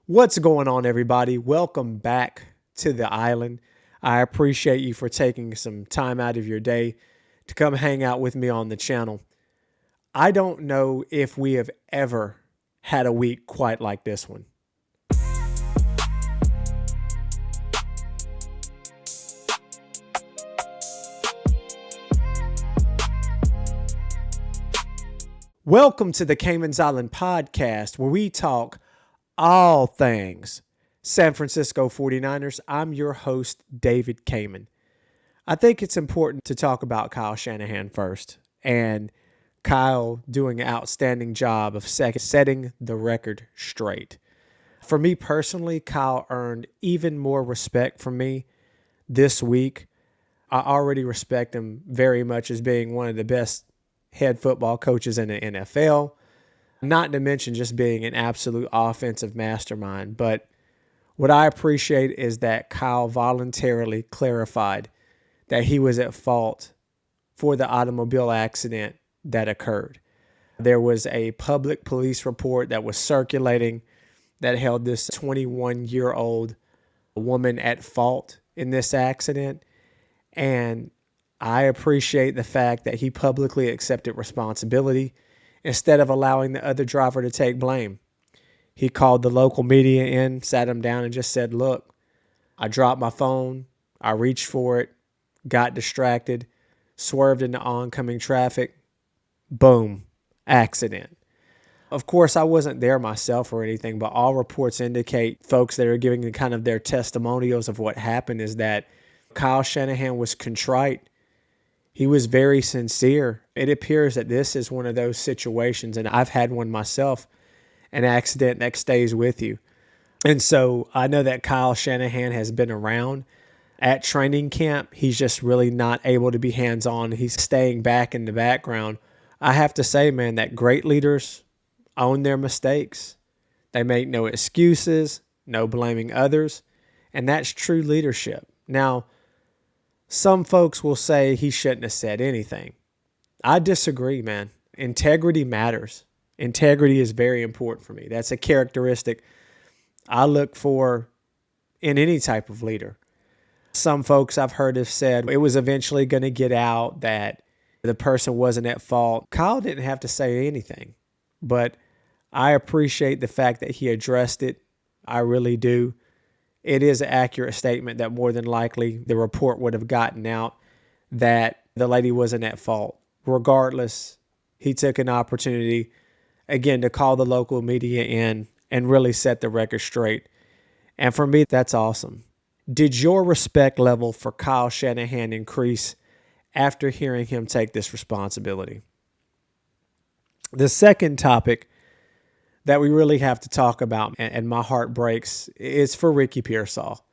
What's going on, everybody? Welcome back to the island. I appreciate you for taking some time out of your day to come hang out with me on the channel. I don't know if we have ever had a week quite like this one. Welcome to the Camman's Island podcast, where we talk all things San Francisco 49ers. I'm your host, David Camman. I think it's important to talk about Kyle Shanahan first, and Kyle doing an outstanding job of setting the record straight. For me personally, Kyle earned even more respect from me this week. I already respect him very much as being one of the best head football coaches in the NFL, not to mention just being an absolute offensive mastermind. But what I appreciate is that Kyle voluntarily clarified that he was at fault for the automobile accident that occurred. There was a public police report that was circulating that held this 21-year-old woman at fault in this accident. And I appreciate the fact that he publicly accepted responsibility instead of allowing the other driver to take blame. He called the local media in, sat him down, and just said, "Look, I dropped my phone. I reached for it, got distracted, swerved into oncoming traffic. Boom, accident." Of course, I wasn't there myself or anything, but all reports indicate folks that are giving kind of their testimonials of what happened is that Kyle Shanahan was contrite. He was very sincere. It appears that this is one of those situations, and I've had one myself, an accident that stays with you. And so I know that Kyle Shanahan has been around at training camp. He's just really not able to be hands-on. He's staying back in the background. I have to say, man, that great leaders own their mistakes. They make no excuses, no blaming others, and that's true leadership. Now, some folks will say he shouldn't have said anything. I disagree, man. Integrity matters. Integrity is very important for me. That's a characteristic I look for in any type of leader. Some folks I've heard have said it was eventually going to get out that the person wasn't at fault. Kyle didn't have to say anything, but I appreciate the fact that he addressed it. I really do. It is an accurate statement that more than likely the report would have gotten out that the lady wasn't at fault. Regardless, he took an opportunity, again, to call the local media in and really set the record straight. And for me, that's awesome. Did your respect level for Kyle Shanahan increase after hearing him take this responsibility? The second topic that we really have to talk about, and my heart breaks, is for Ricky Pearsall.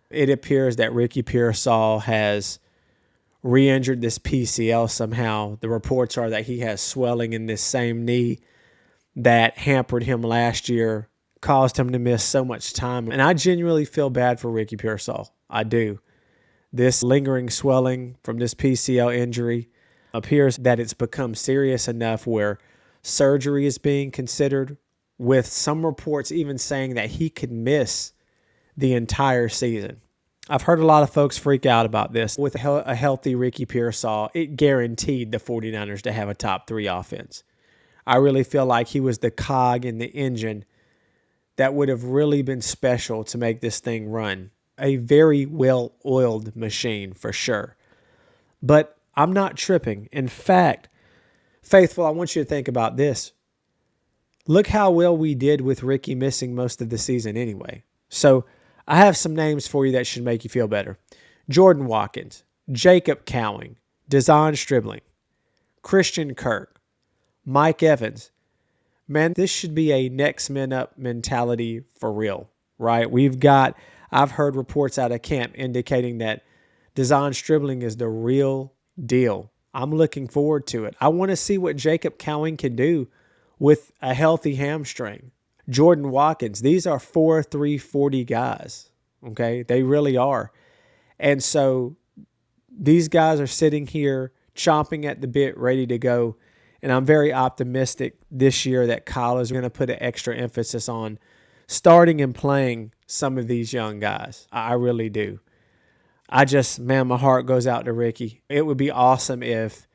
It appears that Ricky Pearsall has re-injured this PCL somehow. The reports are that he has swelling in this same knee that hampered him last year, caused him to miss so much time. And I genuinely feel bad for Ricky Pearsall. I do. This lingering swelling from this PCL injury appears that it's become serious enough where surgery is being considered, with some reports even saying that he could miss the entire season. I've heard a lot of folks freak out about this. With a healthy Ricky Pearsall, it guaranteed the 49ers to have a top 3 offense. I really feel like he was the cog in the engine that would have really been special to make this thing run. A very well-oiled machine for sure. But I'm not tripping. In fact, Faithful, I want you to think about this. Look how well we did with Ricky missing most of the season anyway. So I have some names for you that should make you feel better. Jordan Watkins, Jacob Cowing, Dezon Stribling, Christian Kirk, Mike Evans. Man, this should be a next man up mentality for real, right? I've heard reports out of camp indicating that Dezon Stribling is the real deal. I'm looking forward to it. I want to see what Jacob Cowing can do with a healthy hamstring. Jordan Watkins, these are 4.340 guys, okay? They really are. And so these guys are sitting here chomping at the bit, ready to go. And I'm very optimistic this year that Kyle is going to put an extra emphasis on starting and playing some of these young guys. I really do. Man, my heart goes out to Ricky. It would be awesome if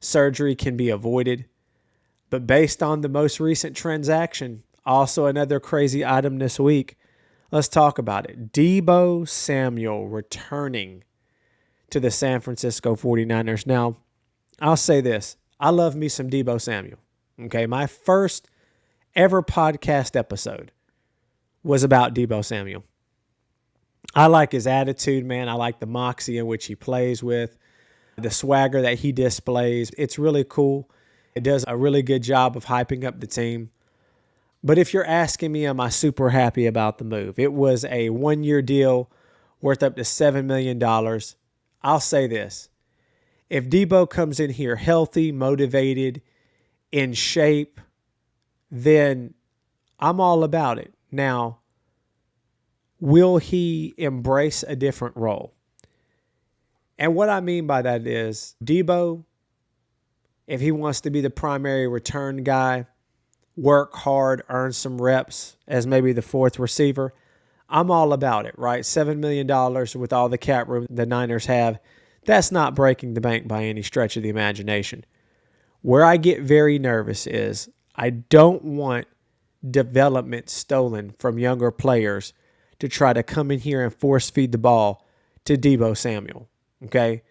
surgery can be avoided. But based on the most recent transaction, also another crazy item this week, let's talk about it. Deebo Samuel returning to the San Francisco 49ers. Now, I'll say this. I love me some Deebo Samuel. Okay, my first ever podcast episode was about Deebo Samuel. I like his attitude, man. I like the moxie in which he plays with, the swagger that he displays. It's really cool. It does a really good job of hyping up the team. But if you're asking me, am I super happy about the move? It was a 1-year deal worth up to $7 million. I'll say this. If Deebo comes in here healthy, motivated, in shape, then I'm all about it. Now, will he embrace a different role? And what I mean by that is Deebo, if he wants to be the primary return guy, work hard, earn some reps as maybe the fourth receiver, I'm all about it, right? $7 million with all the cap room the Niners have, that's not breaking the bank by any stretch of the imagination. Where I get very nervous is I don't want development stolen from younger players to try to come in here and force feed the ball to Deebo Samuel, okay?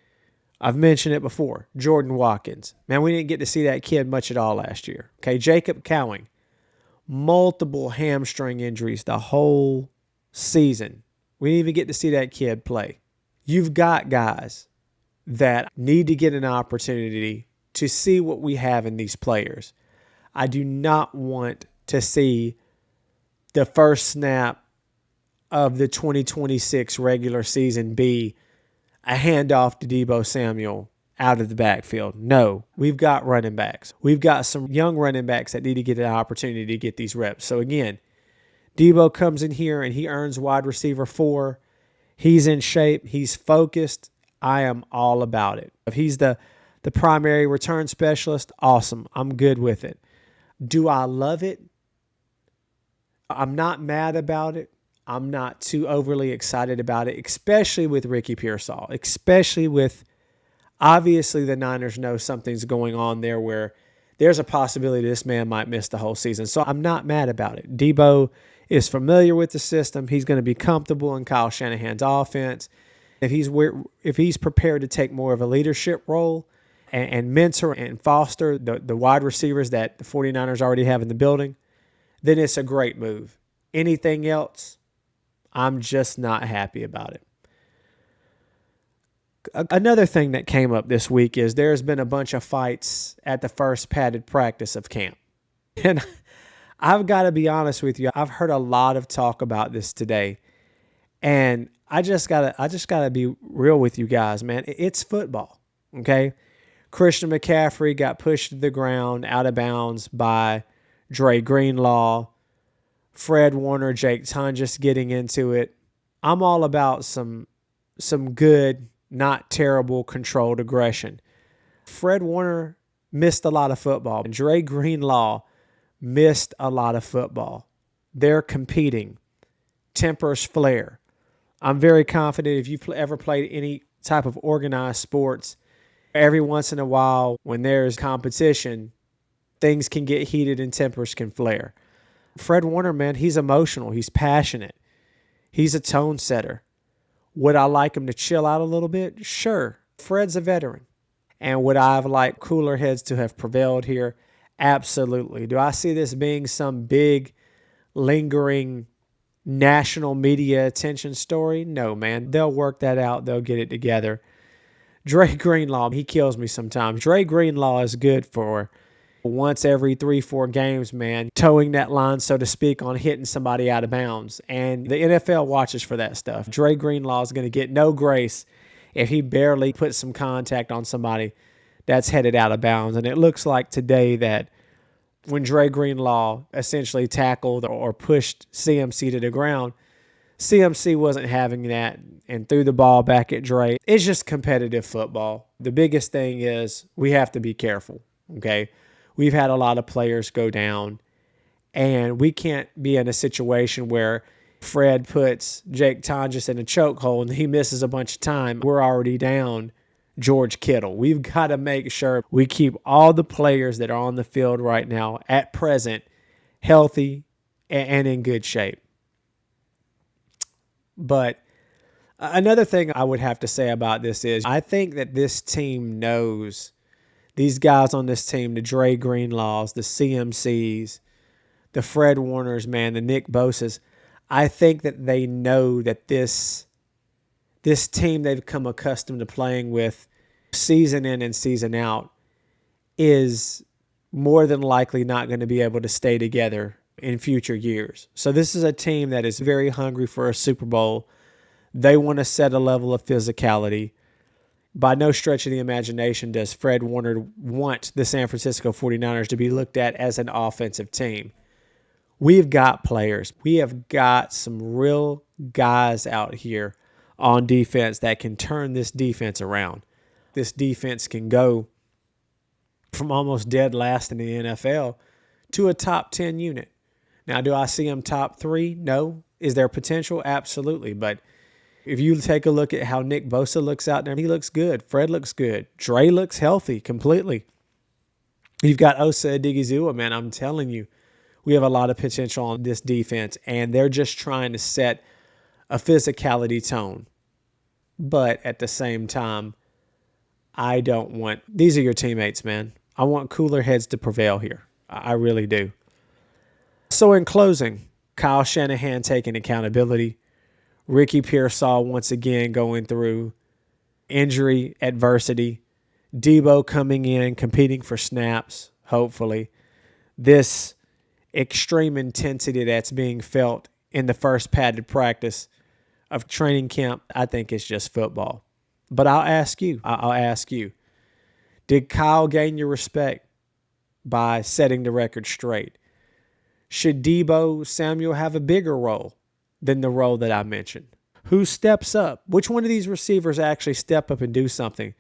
I've mentioned it before. Jordan Watkins. Man, we didn't get to see that kid much at all last year. Okay, Jacob Cowing. Multiple hamstring injuries the whole season. We didn't even get to see that kid play. You've got guys that need to get an opportunity to see what we have in these players. I do not want to see the first snap of the 2026 regular season be a handoff to Deebo Samuel out of the backfield. No, we've got running backs. We've got some young running backs that need to get an opportunity to get these reps. So again, Deebo comes in here and he earns wide receiver 4. He's in shape. He's focused. I am all about it. If he's the primary return specialist, awesome. I'm good with it. Do I love it? I'm not mad about it. I'm not too overly excited about it, especially with Ricky Pearsall, especially with, obviously the Niners know something's going on there where there's a possibility this man might miss the whole season. So I'm not mad about it. Deebo is familiar with the system. He's going to be comfortable in Kyle Shanahan's offense. If he's prepared to take more of a leadership role and mentor and foster the wide receivers that the 49ers already have in the building, then it's a great move. Anything else, I'm just not happy about it. Another thing that came up this week is there's been a bunch of fights at the first padded practice of camp. And I've got to be honest with you, I've heard a lot of talk about this today. And I just gotta be real with you guys, man. It's football, okay? Christian McCaffrey got pushed to the ground, out of bounds by Dre Greenlaw. Fred Warner, Jake Tunges getting into it. I'm all about some good, not terrible, controlled aggression. Fred Warner missed a lot of football. And Dre Greenlaw missed a lot of football. They're competing. Tempers flare. I'm very confident if you've ever played any type of organized sports, every once in a while when there's competition, things can get heated and tempers can flare. Fred Warner, man, he's emotional. He's passionate. He's a tone setter. Would I like him to chill out a little bit? Sure. Fred's a veteran. And would I have liked cooler heads to have prevailed here? Absolutely. Do I see this being some big, lingering, national media attention story? No, man. They'll work that out. They'll get it together. Dre Greenlaw, he kills me sometimes. Dre Greenlaw is good for once every 3-4 games, man, towing that line, so to speak, on hitting somebody out of bounds. And the NFL watches for that stuff. Dre Greenlaw is going to get no grace if he barely puts some contact on somebody that's headed out of bounds. And it looks like today that when Dre Greenlaw essentially tackled or pushed CMC to the ground, CMC wasn't having that and threw the ball back at Dre. It's just competitive football. The biggest thing is we have to be careful, okay? We've had a lot of players go down, And we can't be in a situation where Fred puts Jake Tonjes in a chokehold and he misses a bunch of time. We're already down George Kittle. We've got to make sure we keep all the players that are on the field right now at present healthy and in good shape. But another thing I would have to say about this is I think that this team knows, these guys on this team, the Dre Greenlaws, the CMCs, the Fred Warners, man, the Nick Bosas, I think that they know that this team they've come accustomed to playing with season in and season out is more than likely not going to be able to stay together in future years. So this is a team that is very hungry for a Super Bowl. They want to set a level of physicality. By no stretch of the imagination does Fred Warner want the San Francisco 49ers to be looked at as an offensive team. We've got players. We have got some real guys out here on defense that can turn this defense around. This defense can go from almost dead last in the NFL to a top 10 unit. Now, do I see them top 3? No. Is there potential? Absolutely. But if you take a look at how Nick Bosa looks out there, he looks good. Fred looks good. Dre looks healthy completely. You've got Osa Odigizua, man. I'm telling you, we have a lot of potential on this defense, and they're just trying to set a physicality tone. But at the same time, I don't want – these are your teammates, man. I want cooler heads to prevail here. I really do. So in closing, Kyle Shanahan taking accountability. Ricky Pearsall once again going through injury adversity. Deebo coming in, competing for snaps, hopefully. This extreme intensity that's being felt in the first padded practice of training camp, I think it's just football. But I'll ask you, did Kyle gain your respect by setting the record straight? Should Deebo Samuel have a bigger role than the role that I mentioned? Who steps up? Which one of these receivers actually step up and do something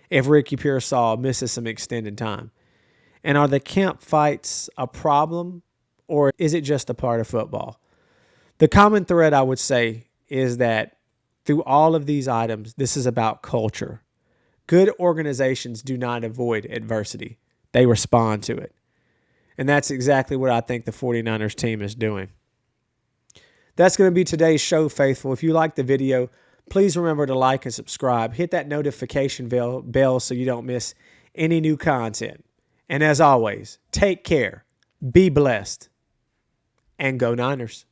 if Ricky Pearsall misses some extended time? And are the camp fights a problem, or is it just a part of football? The common thread, I would say, is that through all of these items, this is about culture. Good organizations do not avoid adversity. They respond to it. And that's exactly what I think the 49ers team is doing. That's going to be today's show, faithful. If you like the video, please remember to like and subscribe. Hit that notification bell so you don't miss any new content. And as always, take care, be blessed, and go Niners.